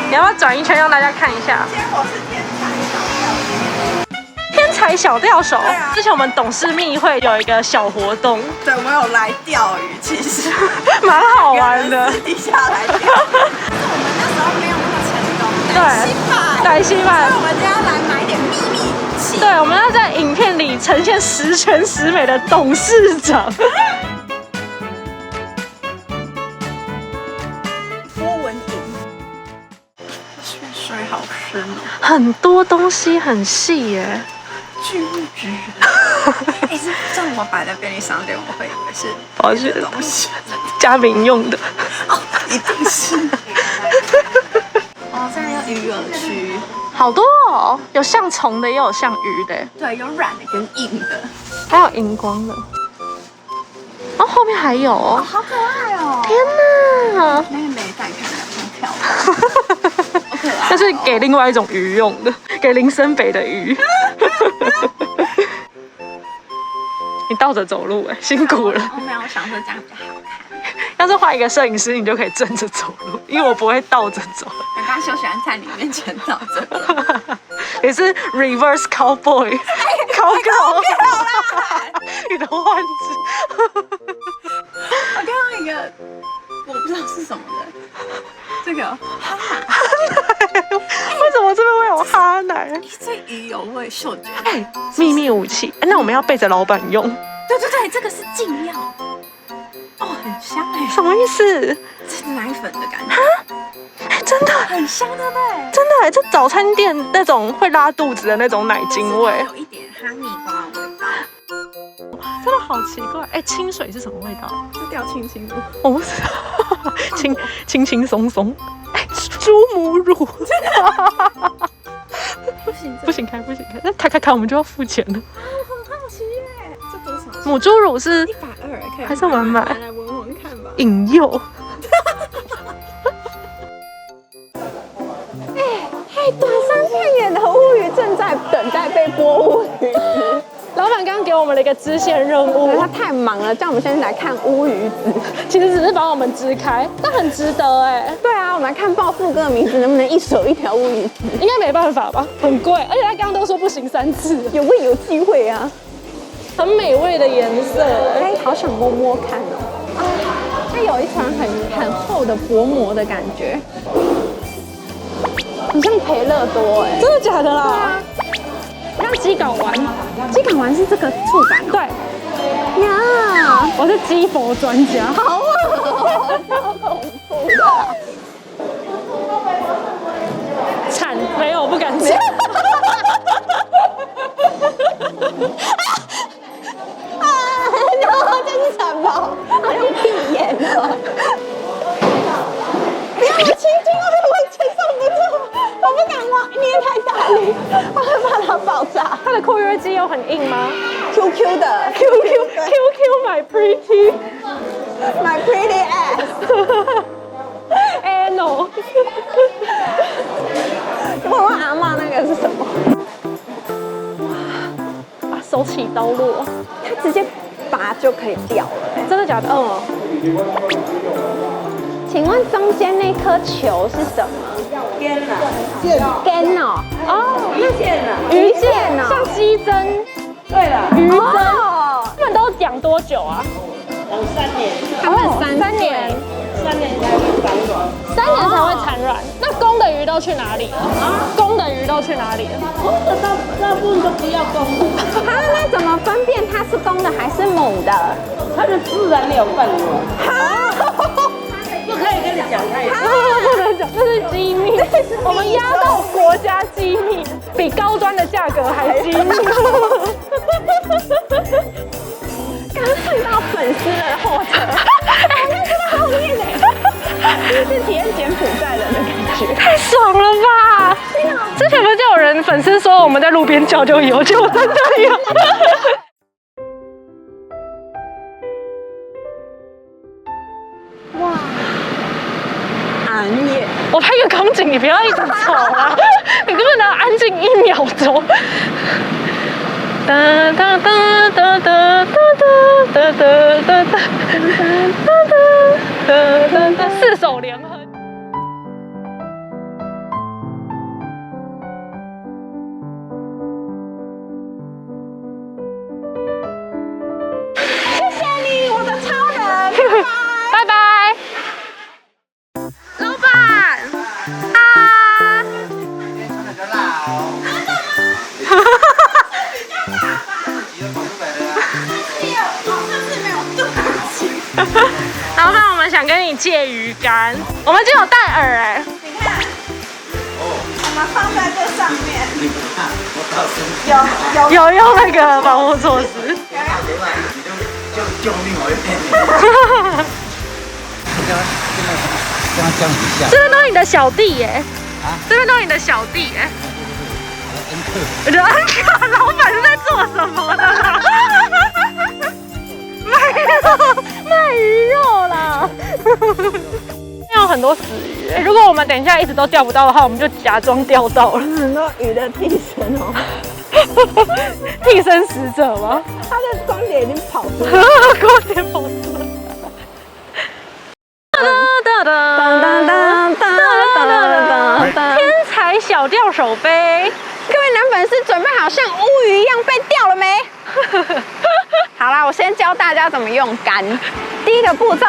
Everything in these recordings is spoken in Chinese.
你要不要转一圈让大家看一下？结果是天才小钓手。对啊之前我们董事密会有一个小活动，对，我们有来钓鱼，其实蛮好玩的。私底下来钓。我们那时候没有那么成功，对，失败。所以我们就要来买点秘密武器。对，我们要在影片里呈现十全十美的董事长。波纹银，水好深哦，很多东西很细耶。巨值。哎，这样我摆在便利商店，我会以为是保险的东西，家民用的。哦，一定是。哦，这样有鱼饵区，好多哦，有像虫的，也有像鱼的，对，有软的跟硬的，还有荧光的。哦，后面还有哦，好可爱哦！天哪！那个雷带看起来很漂亮，好可爱哦。那是给另外一种鱼用的，给林森北的鱼。你倒着走路哎，辛苦了。我没有想说这样比较好看。要是换一个摄影师，你就可以正着走路，因为我不会倒着走。没关系，我喜欢在你面前倒着。也是 reverse cowboy， cowgirl， 你的换字。我看到一个，我不知道是什么的，这个哈奶。为什么这边会有哈奶？这鱼有味，嗅觉。哎，秘密武器。那我们要背着老板用。对对对，这个是禁药。哦，很香哎。什么意思？这是奶粉的感觉。哎，真的很香，对不对？真的，这早餐店那种会拉肚子的那种奶精味，有一点哈密瓜的味道。真的好奇怪。哎，清水是什么味道？是掉清清的。我不知道，轻轻松松。哎，猪母乳。不行，不行开，不行开。那开，我们就要付钱了。我很好奇耶，这多少？母猪乳是120，可以还是我们买？来闻闻看吧。引诱。哎，短山看眼的乌鱼正在等待被剥乌鱼子。老板刚刚给我们了一个支线任务，他太忙了，叫我们先来看乌鱼子。其实只是把我们支开，但很值得哎。对啊，我们来看暴富哥的名字能不能一手一条乌鱼子。应该没办法吧，很贵，而且他刚刚都说不行3次，有味有机会啊，很美味的颜色。哎，好想摸摸看哦。啊，它有一层很厚的薄膜的感觉，很像培乐多哎。真的假的啦？对啊。让鸡睾丸，鸡睾丸是这个触感哦。对呀，我是鸡佛专家。好啊，超恐怖的。惨，没有，不敢讲。这是什么？好像闭眼哦。不要我轻轻，我承受不住，我不敢挖，捏太大力，我会怕它爆炸。它的括约肌有很硬吗 ？QQ 的 QQ my pretty my pretty ass anal。问问阿嬷那个是什么？哇，手起刀落，它直接拔就可以掉了哎。真的假的？嗯。请问中间那颗球是什么？根哦，哦，鱼线啊，鱼线像鸡胗。对了，鱼胗。他们都养多久啊？养3年，他们3年3年才会产卵。 3年才会产卵。那公的鱼都去哪里了？公的鱼都去哪里了？公的大部分都不要公的，那怎么分辨它是公的还是母的？它的自然流范围。不可以跟你讲太多。不能讲，这是机密。我们压到国家机密，比高端的价格还机密。刚看到粉丝的后车，哎，那真的好面哎，是体验柬埔寨人的感觉，太爽了吧！之前不是就有人粉丝说我们在路边叫就有，结果真的有。哇，安逸。我拍个空景，你不要一直走啊！你根本能安静1秒钟。哒哒哒哒哒哒哒哒哒哒哒哒哒，4手连哼。界鱼竿。我们今天有戴饵哎，你看，我们放在这上面，你不看，我告诉你，有用那个保护措施。打回来你就救命我一点。这样一下。这边都是你的小弟耶，啊？这边都是你的小弟耶。恩客。我觉得恩客老板是在做什么的啦？卖鱼肉啦。有很多死鱼，如果我们等一下一直都钓不到的话，我们就假装钓到了。很多鱼的替身哦，替身使者吗？它的光点已经跑出来了。光点跑出来。天才小钓手杯，各位男粉丝准备好像乌鱼一样被钓了没？好啦，我先教大家怎么用竿。第一个步骤，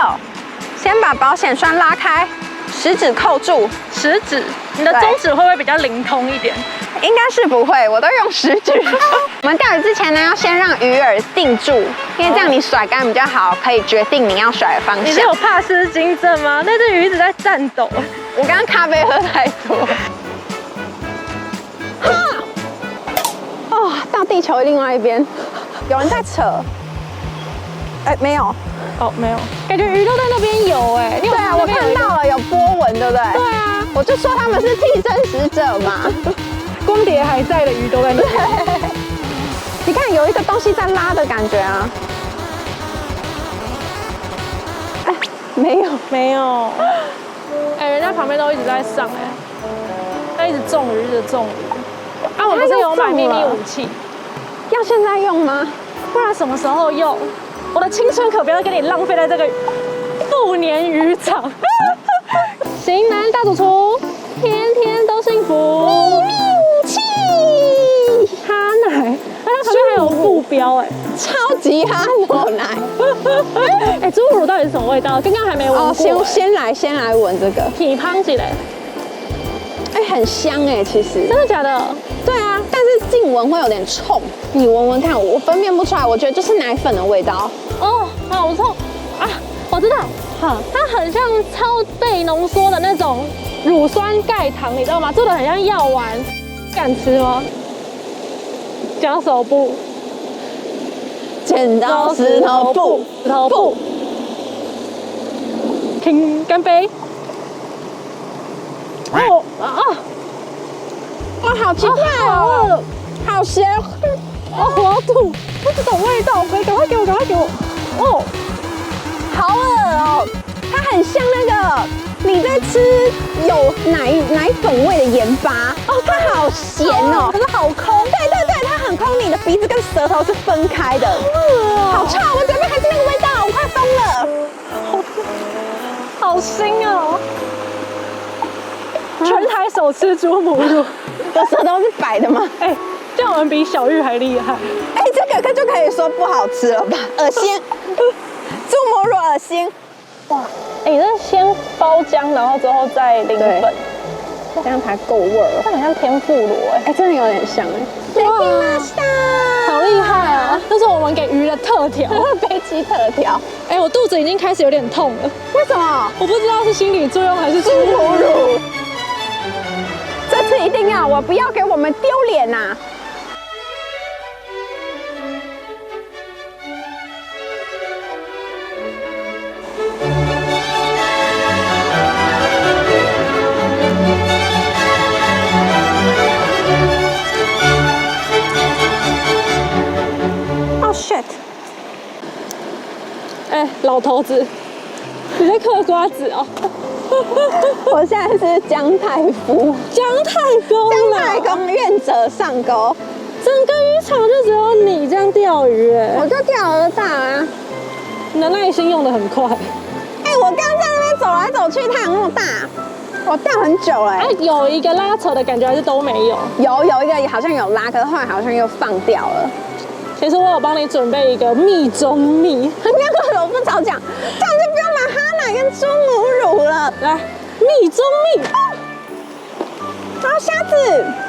先把保险栓拉开，食指扣住。食指，你的中指会不会比较灵通一点？应该是不会，我都用食指。我们钓鱼之前呢，要先让鱼饵定住，因为这样你甩竿比较好，可以决定你要甩的方向。你是有帕斯金症吗？那只鱼一直在颤抖。我刚刚咖啡喝太多。哦，到地球另外一边，有人在扯。哎，没有。哦，没有，感觉鱼都在那边游哎。对啊，我看到了有波纹，对不对？对啊，我就说他们是替身使者嘛。光碟还在的鱼都在那边。你看有一个东西在拉的感觉啊。哎，没有。没有。哎，人家旁边都一直在上哎，他一直中鱼，一直中鱼。啊，我们是有买秘密武器，要现在用吗？不然什么时候用？我的青春可不要给你浪费在这个不粘渔场。型男大主厨，天天都幸福。秘密武器，哈奶，它旁边还有副标哎，超级哈牛奶。哎，猪乳到底是什么味道？刚刚还没闻过。哦，先来闻这个，皮胖起来。哎，很香哎，其实。真的假的？对啊，但是近闻会有点冲，你闻闻看，我分辨不出来，我觉得就是奶粉的味道。哦，好臭啊！我知道，它很像超倍浓缩的那种乳酸钙糖，你知道吗？做的很像药丸，敢吃吗？讲手部，剪刀石头布，石头布，请干杯！哦啊！哇，好奇怪哦，好咸哦，我要吐！这种味道，赶快给我，赶快给我！哦，好恶哦，它很像那个你在吃有奶粉味的盐巴哦，它好咸哦，可是好空。对，它很空，你的鼻子跟舌头是分开的，好臭，我嘴巴还是那个味道，我快疯了，好腥哦！全台首吃猪母乳，我舌头是白的吗？哎，这样我们比小玉还厉害。哎，这个就可以说不好吃了吧？恶心，猪母乳恶心。哇，哎，你这先包浆，然后之后再淋粉，这样才够味儿。它很像天妇罗哎，哎，真的有点像哎。哇，好厉害啊！这是我们给鱼的特调，飞机特调。哎，我肚子已经开始有点痛了。为什么？我不知道是心理作用还是猪母乳。这次一定要，我不要给我们丢脸呐！哦 shit！ 哎，老头子，你在嗑瓜子哦？我现在是姜太夫，姜太公，姜太公愿者上钩。整个渔场就只有你这样钓鱼哎，我就钓而大啊！你的耐心用得很快。哎，我刚在那边走来走去，太阳那么大，我钓很久了。哎，有一个拉扯的感觉还是都没有？有一个好像有拉，可是后来好像又放掉了。其实我有帮你准备一个蜜中蜜，你为什么不早讲？这样就不用买哈奶跟猪母乳了。来，蜜中蜜。然后虾子，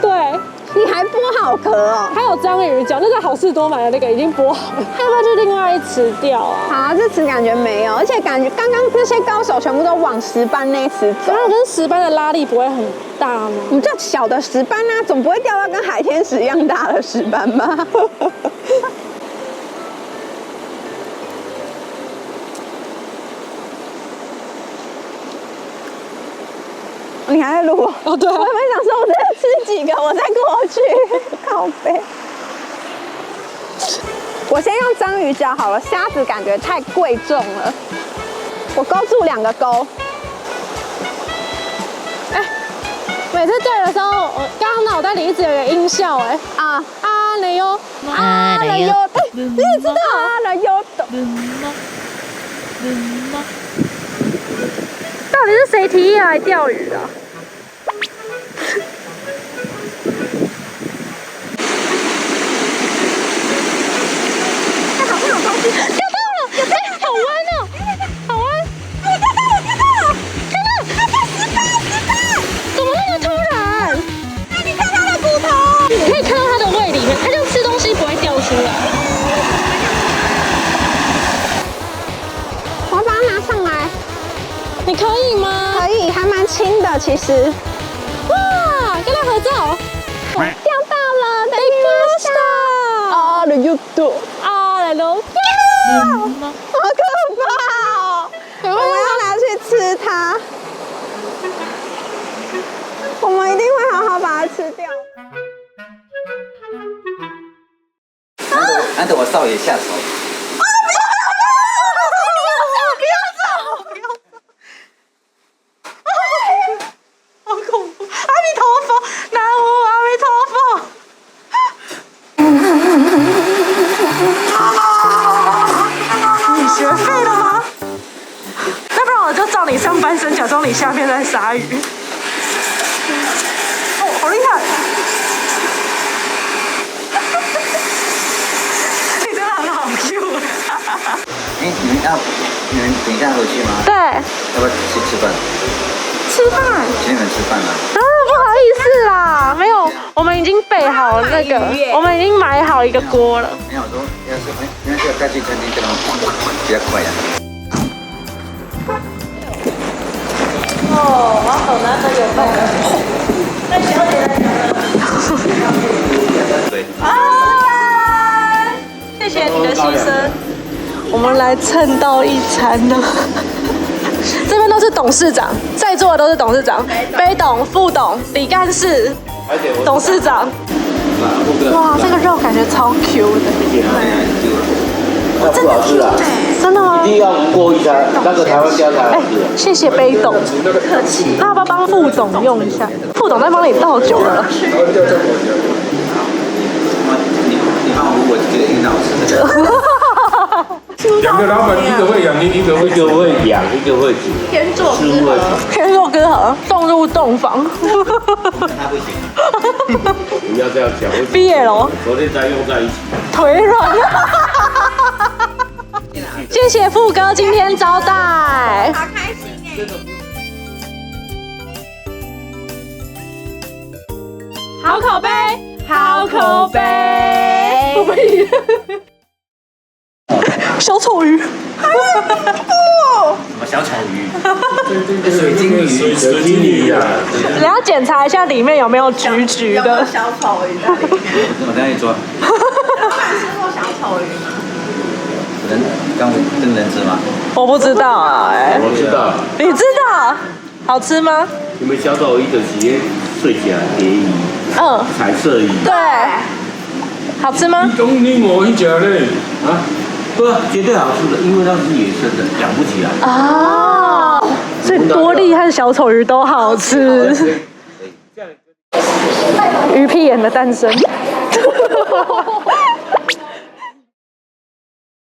对，你还剥好壳哦？还有章鱼脚，那在好事多买的那个已经剥好了，要不要去另外一池钓啊？好，这池感觉没有，而且感觉刚刚这些高手全部都往石斑那一池走。然后跟石斑的拉力不会很大吗？你这小的石斑啊，总不会钓到跟海天使一样大的石斑吧？你还在录？哦，对啊我，还没想说，我再吃几个，我再过去。靠背。我先用章鱼脚好了，虾子感觉太贵重了。我勾住2个钩。每次钓的时候，我刚刚脑袋里一直有个音效，哎，啊嘞哟，了哟，你也知道了哟的。到底是谁提议来钓鱼啊？好像有东西，钓到了！哎，好弯哦，好弯！看到，怎么那么突然？你看它的骨头。你可以看到它的胃里面，它这样吃东西不会掉出来。我要把它拿上来。你可以吗？可以，还蛮轻的，其实。哇，跟它合照。钓到了，被发现了！啊了哟的，来喽！好可怕哦！我们要拿去吃它，我们一定会好好把它吃掉。难得我少爷下手。好恐怖！阿弥陀佛，南无阿弥陀佛。你学废了吗？要不然我就照你上半身，假装你下面在杀鱼。哦，好厉害！你真的很好 Q。哎，你们等一下回去吗？对，要不要吃饭？吃饭。请你们吃饭了。啊，不好意思啦，没有，我们已经备好了那个，我们已经买好一个锅了。没有，我说要是因为这个带去餐厅这种比较快呀。哦，我好难得有空。那小姐来对。啊！谢谢你的牺牲。我们来蹭到一餐了。这边都是董事长，在座的都是董事长，杯董、副董、李干事、董事长。哇，这个肉感觉超 Q 的。那不好吃啊！真的吗一？定要过一餐，那个台湾家才好吃。谢谢杯董，客气。那要不要帮副总用一下？副总在帮你倒酒了。你帮我觉得挺好吃的。两个老板，一个会养你，一个会一个会养，一个会煮，吃会煮。天作歌好，送入洞房。他不行。不要这样讲，我毕业了，昨天才用在一起。腿软。谢谢富哥今天招待。好开心哎！好口碑，好口碑。不必。小丑鱼。什么小丑鱼？水晶鱼。水晶鱼啊！你要检查一下里面有没有橘橘的。小丑鱼在里面。我等下你说。老板吃过小丑鱼吗？人跟人吃吗？我不知道啊，我知道，你知道？好吃吗？你们小丑鱼的是碎甲蝶鱼、彩色鱼。对。好吃吗？讲你我一家嘞。啊，不，绝对好吃的，因为它是野生的，养不起来。哦，所以多利和小丑鱼都好吃。鱼屁眼的诞生。